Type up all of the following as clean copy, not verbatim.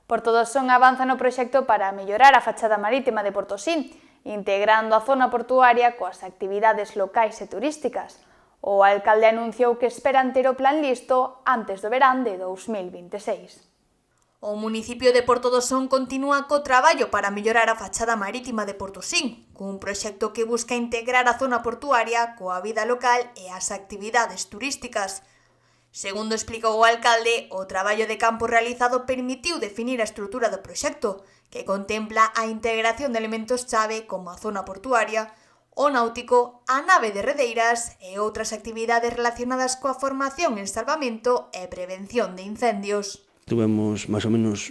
Portodosón avanza no proxecto para mellorar a fachada marítima de Portosín, integrando a zona portuaria coas actividades locais e turísticas. O alcalde anunciou que esperan ter o plan listo antes do verán de 2026. O municipio de Portodosón continúa co traballo para mellorar a fachada marítima de Portosín, cun proxecto que busca integrar a zona portuaria coa vida local e as actividades turísticas. Segundo explicou o alcalde, o traballo de campo realizado permitiu definir a estrutura do proxecto, que contempla a integración de elementos chave como a zona portuaria, o náutico, a nave de redeiras e outras actividades relacionadas coa formación en salvamento e prevención de incendios. Estuvemos máis ou menos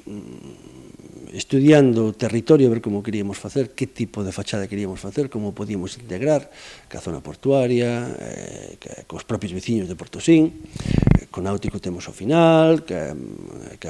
estudiando o territorio, a ver como queríamos facer, que tipo de fachada queríamos facer, como podíamos integrar ca zona portuaria, cos propios veciños de Portosín, co náutico temos o final, que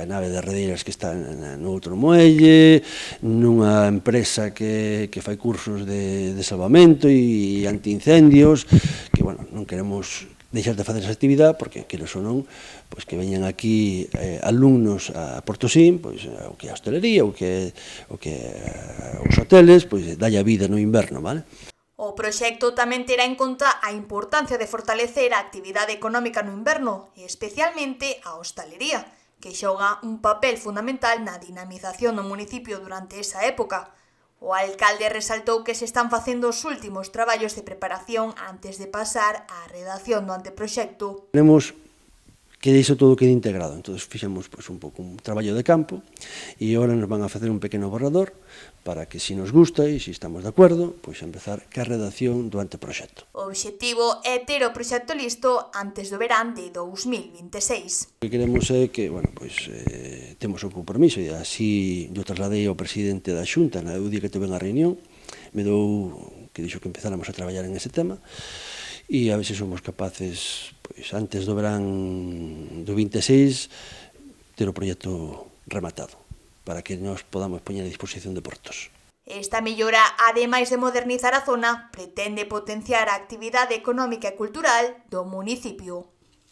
a nave de redeiras que está no outro muelle, nunha empresa que fai cursos de salvamento e antiincendios, que, bueno, non queremos deixar de facer esa actividade, porque, queres ou non, pois que veñan aquí alumnos a Portosín, pois o que é a hostelería, o que os hoteles, pois dalle a vida no inverno, vale? O proxecto tamén terá en conta a importancia de fortalecer a actividade económica no inverno, e especialmente a hostalería, que xoga un papel fundamental na dinamización do municipio durante esa época. O alcalde resaltou que se están facendo os últimos traballos de preparación antes de pasar á redacción do anteproxecto. Queremos que iso todo quede integrado, entón fixemos un pouco un traballo de campo e agora nos van a facer un pequeno borrador para que, se nos gusta e se estamos de acordo, pois empezar ca redacción do anteproxecto. O obxectivo é ter o proxecto listo antes do verán de 2026. O que queremos é que, bueno, pois temos un compromiso e así yo trasladei ao presidente da Xunta o día que tuve a reunión, me dou que dixo que empezáramos a traballar en ese tema e a ver se somos capaces, pois antes do verán do 26, ter o proxecto rematado, para que nos podamos poñer a disposición de portos. Esta mellora, ademais de modernizar a zona, pretende potenciar a actividade económica e cultural do municipio.